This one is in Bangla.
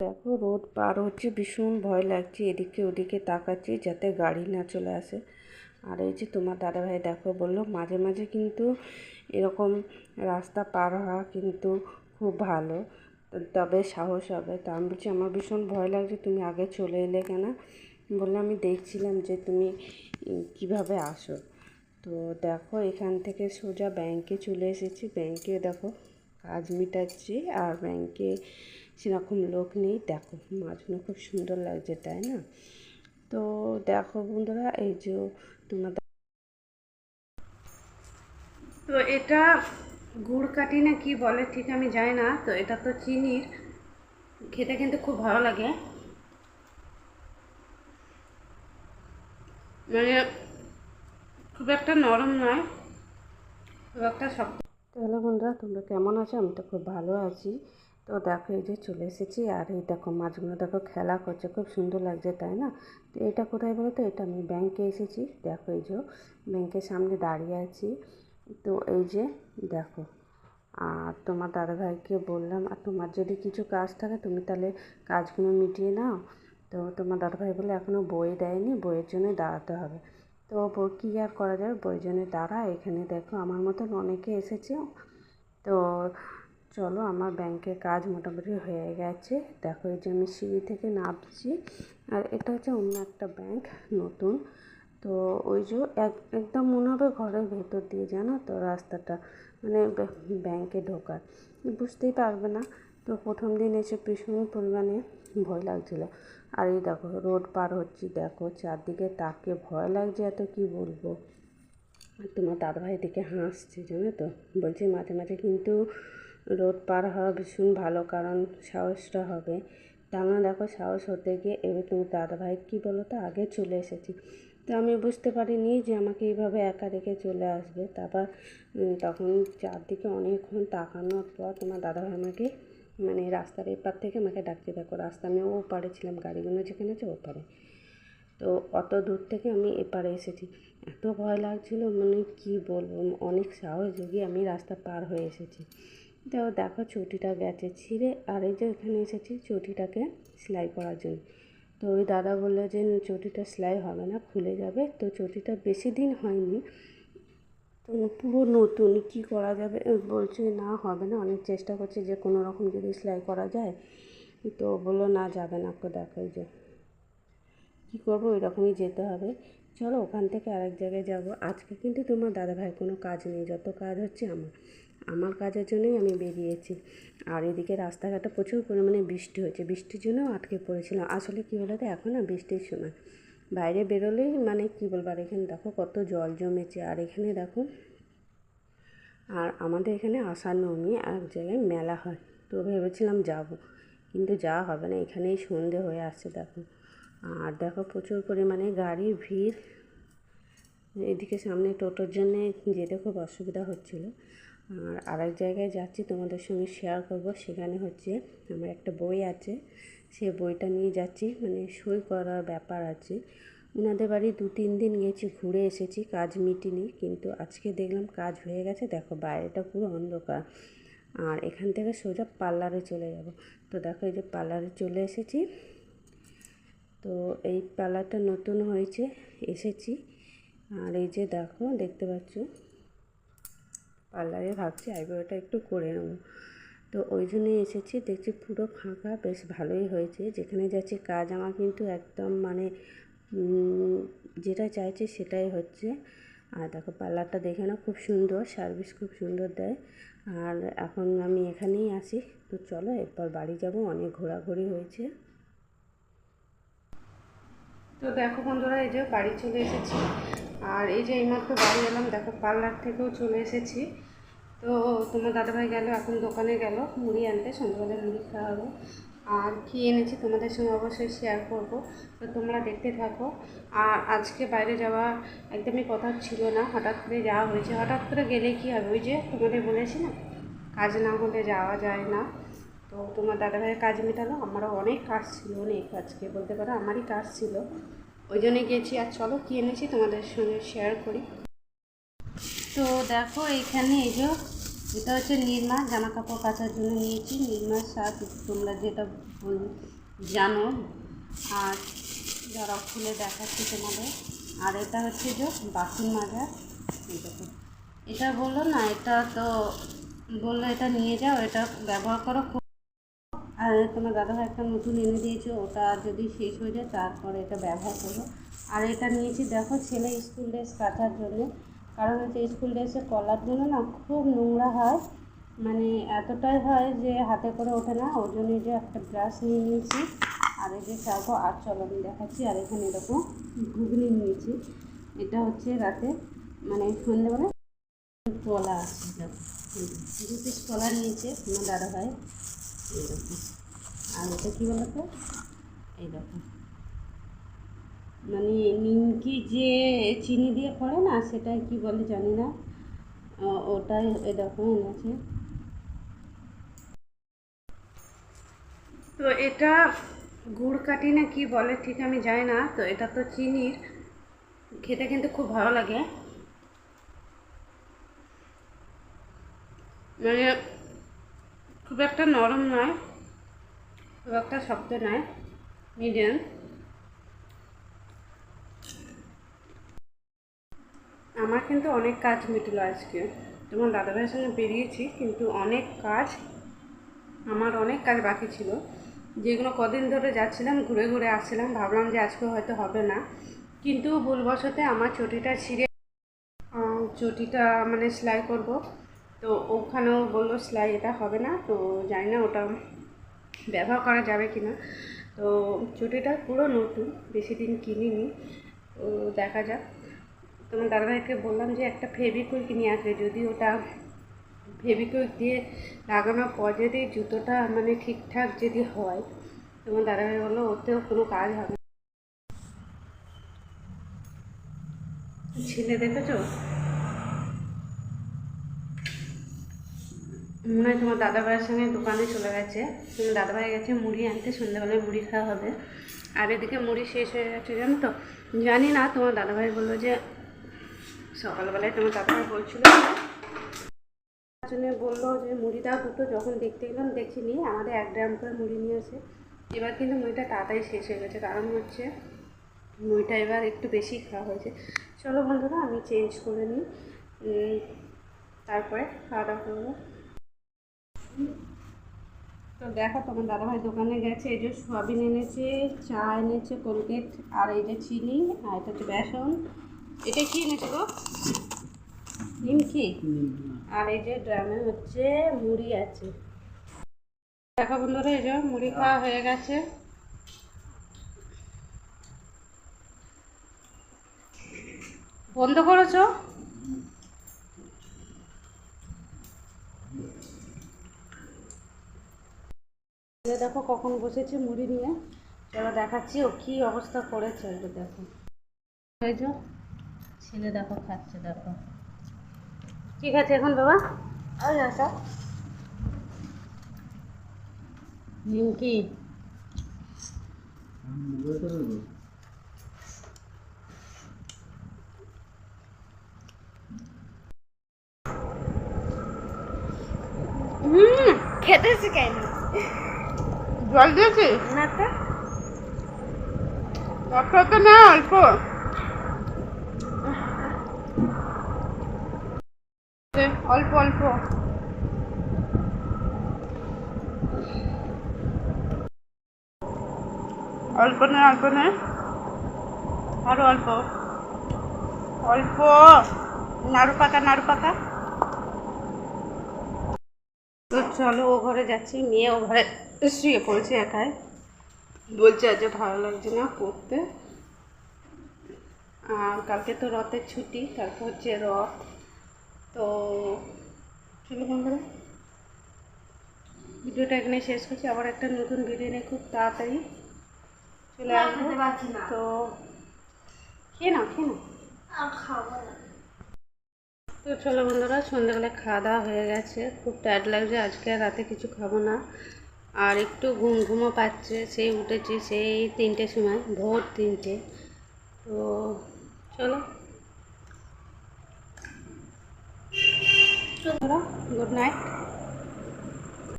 দেখো রোড পার হচ্ছে, ভীষণ ভয় লাগছে, এদিকে ওদিকে তাকাচ্ছি যাতে গাড়ি না চলে আসে। আর এই যে তোমার দাদাভাই দেখো বললো মাঝে মাঝে কিন্তু এরকম রাস্তা পার হওয়া কিন্তু খুব ভালো, তবে সাহস হবে। তা আমি বলছি আমার ভীষণ ভয় লাগছে, তুমি আগে চলে এলে কেন? বললে আমি দেখছিলাম যে তুমি কিভাবে আসো। তো দেখো এখান থেকে সোজা ব্যাংকে চলে এসেছি, ব্যাংকে দেখো কাজ মিটাচ্ছি, আর ব্যাংকে সেরকম লোক নেই। দেখো মাছগুলো খুব সুন্দর লাগছে, তাই না? তো দেখো বন্ধুরা, এই যে তোমার তো এটা গুড় কাঠি না কি বলে ঠিক আমি জানি না। তো এটা তো চিনির, খেতে কিন্তু খুব ভালো লাগে, মানে খুব একটা নরম নয়, খুব একটা শক্ত। তাহলে বন্ধুরা তোমরা কেমন আছো? আমি তো খুব ভালো আছি। তো দেখো এই যে চলে এসেছি, আর এই দেখো মাছগুলো দেখো খেলা করছে, খুব সুন্দর লাগছে, তাই না? তো এটা কোথায় বলো তো? এটা আমি ব্যাংকে এসেছি। দেখো এই যে ব্যাংকের সামনে দাঁড়িয়ে আছি। তো এই যে দেখো, আর তোমার দাদাভাইকে বললাম আর তোমার যদি কিছু কাজ থাকে তুমি তাহলে কাজগুলো মিটিয়ে নাও। তো তোমার দাদাভাই বলে এখনও বই দেয়নি, বইয়ের জন্য দাঁড়াতে হবে। তো বই কী আর করা যাবে, বইয়ের জন্য দাঁড়া। এখানে দেখো আমার মতন অনেকে এসেছে। তো চলো, আমার ব্যাংকের কাজ মোটামুটি হয়ে গেছে। দেখো এই যে আমি সিঁড়ি থেকে নামছি, আর এটা হচ্ছে অন্য একটা ব্যাংক, নতুন। তো ওই যে একদম মনে হবে ঘরের ভেতর দিয়ে, জানো তো রাস্তাটা, মানে ব্যাংকে ঢোকার বুঝতেই পারবে না। তো প্রথম দিন এসে ভীষণ পরিমাণে ভয় লাগছিলো। আর এই দেখো রোড পার হচ্ছি, দেখো চারদিকে তাকে ভয় লাগছে এত, কি বলবো। আর তোমার দাদাভাই দিকে হাসছে, জানো তো, বলছি মাঝে মাঝে কিন্তু রোড পার হওয়া ভীষণ ভালো, কারণ সাহসটা হবে। তেমন দেখো সাহস হতে গিয়ে এবার তোমার দাদাভাই কী বলো তো, আগে চলে এসেছি। তো আমি বুঝতে পারিনি যে আমাকে এইভাবে একা রেখে চলে আসবে। তারপর তখন চারদিকে অনেকক্ষণ তাকানোর পর তোমার দাদাভাই আমাকে মানে রাস্তার এপার থেকে আমাকে ডাকতে, দেখো রাস্তা আমি ও পারে ছিলাম, গাড়িগুলো যেখানে আছে ও পারে। তো অত দূর থেকে আমি এপারে এসেছি, এত ভয় লাগছিলো, মানে কি বলবো, অনেক সাহস জুগিয়ে আমি রাস্তা পার হয়ে এসেছি। তো দেখো চটিটা গেছে ছিঁড়ে, আর এই যে এখানে এসেছি চটিটাকে সেলাই করার জন্য। তো ওই দাদা বললো যে চটিটা সেলাই হবে না, খুলে যাবে। তো চটিটা বেশি দিন হয়নি, তো পুরো নতুন, কি করা যাবে? বলছে না হবে না, অনেক চেষ্টা করছে যে কোনো রকম যদি সেলাই করা যায়। তো বললো না যাবে না। তো দেখো এই যে কী করবো, ওই রকমই যেতে হবে। চলো ওখান থেকে আরেক জায়গায় যাব। আজকে কিন্তু তোমার দাদাভাইয়ের কোনো কাজ নেই, যত কাজ হচ্ছে আমার কাজের জন্যই আমি বেরিয়েছি। আর এদিকে রাস্তাঘাটে প্রচুর পরিমাণে বৃষ্টি হয়েছে, বৃষ্টির জন্যও আটকে পড়েছিলাম। আসলে কী হলো তো, এখন না বৃষ্টির সময় বাইরে বেরোলেই মানে কী বলবো, আর এখানে দেখো কত জল জমেছে। আর এখানে দেখো, আর আমাদের এখানে আষাঢ় নবমী এক জায়গায় মেলা হয়, তো ভেবেছিলাম যাব, কিন্তু যাওয়া হবে না, এখানেই সন্ধে হয়ে আসছে দেখো। আর দেখো প্রচুর পরিমাণে গাড়ির ভিড়, এদিকে সামনে টোটোর জন্যে যেতে খুব অসুবিধা হচ্ছিলো। আর আরেক জায়গায় যাচ্ছি, তোমাদের সঙ্গে শেয়ার করব। সেখানে হচ্ছে আমার একটা বই আছে, সে বইটা নিয়ে যাচ্ছি, মানে সই করার ব্যাপার আছে। ওনাদের বাড়ি 2-3 দিন গেছি, ঘুরে এসেছি, কাজ মিটেনি, কিন্তু আজকে দেখলাম কাজ হয়ে গেছে। দেখো বাইরেটা পুরো অন্ধকার, আর এখান থেকে সোজা পার্লারে চলে যাব। তো দেখো এই যে পার্লারে চলে এসেছি। তো এই পার্লারটা নতুন হয়েছে, এসেছি। আর এই যে দেখো দেখতে পাচ্ছ, পার্লারে ভাবছি আইব্রোটা একটু করে নেব, তো ওই জন্যই এসেছি। দেখছি পুরো ফাঁকা, বেশ ভালোই হয়েছে। যেখানে যাচ্ছি কাজ আমার কিন্তু একদম মানে যেটা চাইছি সেটাই হচ্ছে। আর দেখো পার্লারটা দেখে নাও, খুব সুন্দর সার্ভিস, খুব সুন্দর দেয়। আর এখন আমি এখানেই আসি। তো চলো এরপর বাড়ি যাব, অনেক ঘোরাঘুরি হয়েছে। তো দেখো বন্ধুরা, এই যে বাড়ি চলে এসেছি, আর এই যে এইমাত্র বাড়ি এলাম। দেখো পার্লার থেকেও চলে এসেছি। তো তোমার দাদাভাই গেল এখন দোকানে, গেল মুড়ি আনতে, সন্ধ্যাবেলায় মুড়ি খাওয়া হবে। আর কী এনেছি তোমাদের সঙ্গে অবশ্যই শেয়ার করব, তো তোমরা দেখতে থাকো। আর আজকে বাইরে যাওয়া একদমই কথা ছিল না, হঠাৎ করে যাওয়া হয়েছে। হঠাৎ করে গেলে কী হবে, ওই যে তোমাদের বলেছি না, কাজ না হলে যাওয়া যায় না। তো তোমার দাদাভাইয়ের কাজ মেটালো, আমারও অনেক কাজ ছিল, অনেক, আজকে বলতে পারো আমারই কাজ ছিল, ওই জন্যে গেছি। আর চলো কী এনেছি তোমাদের সঙ্গে শেয়ার করি। তো দেখো এইখানে এই যে এটা হচ্ছে নিরমা, জামা কাপড় কাচার জন্য নিয়েছি নিরমার সার্ফ, তোমরা যেটা জানো, আর যারা খুলে দেখাচ্ছি তোমাদের। আর এটা হচ্ছে যে বাসন মাজা, এটা বললো না, এটা তো বললো এটা নিয়ে যাও, এটা ব্যবহার করো। আর তোমার দাদাভাই একটা নতুন এনে দিয়েছে, ওটা যদি শেষ হয়ে যায় তারপরে এটা ব্যবহার করবো। আর এটা নিয়েছি দেখো ছেলে স্কুল ড্রেস কাচার জন্য, কারণ হচ্ছে স্কুল ড্রেসে কলারগুলো না খুব নোংরা হয়, মানে এতটাই হয় যে হাতে করে ওঠে না, ওই জন্য যে একটা ব্রাশ নিয়ে নিয়েছি। আর এই যে শ্যাম্পু, আর চলো আমি দেখাচ্ছি। আর এখানে এরকম ঘুগনি নিয়েছি, এটা হচ্ছে রাতে মানে সন্ধ্যেবেলা কলা আছে, দু পিস কলা নিয়েছে আমার দাদাভাই এইরকম। আর এটা কী বলতো, এই দেখো মানে নিমকি যে চিনি দিয়ে করে না, সেটাই কি বলে জানি না, ওটাই এই দেখো এনেছে। তো এটা গুড় কাঠি না কি বলে ঠিক আমি জানি না, তো এটা তো চিনির, খেতে কিন্তু খুব ভালো লাগে, মানে খুব একটা নরম নয়, খুব একটা শক্ত নয়, মিডিয়াম। আমার কিন্তু অনেক কাজ মিটলো আজকে, তোমার দাদাভাইয়ের সঙ্গে বেরিয়েছি কিন্তু অনেক কাজ, আমার অনেক কাজ বাকি ছিল, যেগুলো কদিন ধরে যাচ্ছিলাম ঘুরে ঘুরে আসছিলাম, ভাবলাম যে আজকে হয়তো হবে না, কিন্তু ভুলবশতে আমার চটিটা ছিঁড়ে, চটিটা মানে সেলাই করব, তো ওখানেও বললো সেলাই এটা হবে না, তো জানি না ওটা ব্যবহার করা যাবে কি না। তো চটিটা পুরো নতুন, বেশি দিন কিনিনি, তো দেখা যাক। তোমার দাদাভাইকে বললাম যে একটা ফেভিকুইক নিয়ে আসবে, যদি ওটা ফেভিকুইক দিয়ে লাগানোর পর যদি জুতোটা মানে ঠিকঠাক যদি হয়, তোমার দাদাভাই বললো ওতেও কোনো কাজ হবে না। ছেলে দেখেছো, মনে হয় তোমার দাদাভাইয়ের সঙ্গে দোকানে চলে গেছে, তোমার দাদাভাই গেছে মুড়ি আনতে, সন্ধ্যাবেলায় মুড়ি খাওয়া হবে। আর এদিকে মুড়ি শেষ হয়ে গেছে জানো তো, জানি না, তোমার দাদাভাই বললো যে সকালবেলায় তোমার দাদাভাই বলছিল জন্য, বললো যে মুড়ি দাও দুটো, যখন দেখতে গেলাম দেখিনি, আমাদের 1 গ্রাম করে মুড়ি নিয়ে আসে। এবার কিন্তু মুড়িটা তাড়াতাড়ি শেষ হয়ে গেছে, কারণ হচ্ছে মুড়িটা এবার একটু বেশি খাওয়া হয়েছে। চলো বন্ধুরা আমি চেঞ্জ করে নিই, তারপরে খাওয়া দাওয়া করবো। তো দেখো তোমার দাদাভাই দোকানে গেছে, এই যে সোয়াবিন এনেছে, চা এনেছে, কোলগেট, আর এই যে চিনি, আর এটা হচ্ছে বেসন, এটা কি এনেছে গো, নিমকি, আর এই যে ড্রামে হচ্ছে মুড়ি আছে। দেখো বন্ধুরা এই যে মুড়ি খাওয়া হয়ে গেছে, বন্ধ করেছো? দেখো কখন বসেছে মুড়ি নিয়ে, চলো দেখাচ্ছি ও কি অবস্থা করেছে, দেখো এই যে ছেলে দেখো খাচ্ছে, দেখো ঠিক আছে এখন বাবা, আর আসা নিমকি, খেতে শিখাইনি, জল দিয়েছি না তো, তো না অল্প, অল্প অল্প, অল্প না, অল্প না, আরো অল্প, অল্প, নাড়ু পাকা নাড়ু পাকা। তো চলো ও ঘরে যাচ্ছি, মেয়ে ও ঘরে শুয়ে পড়েছে একাই, বলছে আজ ভালো লাগছে না পড়তে, আর কালকে তো রথের ছুটি, কালকে হচ্ছে রথ। তো চলো বন্ধুরা ভিডিওটা এখানে শেষ করছি, আবার একটা নতুন ভিডিও নিয়ে খুব তাড়াতাড়ি চলে আসবো। তো খেয়ে নাও খাবো না। তো চলো বন্ধুরা সন্ধ্যাবেলায় খাওয়া দাওয়া হয়ে গেছে, খুব টায়ার্ড লাগছে, আজকে রাতে কিছু খাবো না, আর একটু ঘুমও পাচ্ছে, সেই উঠেছি সেই 3টের সময়, ভোর 3টে। তো চলো গুড নাইট।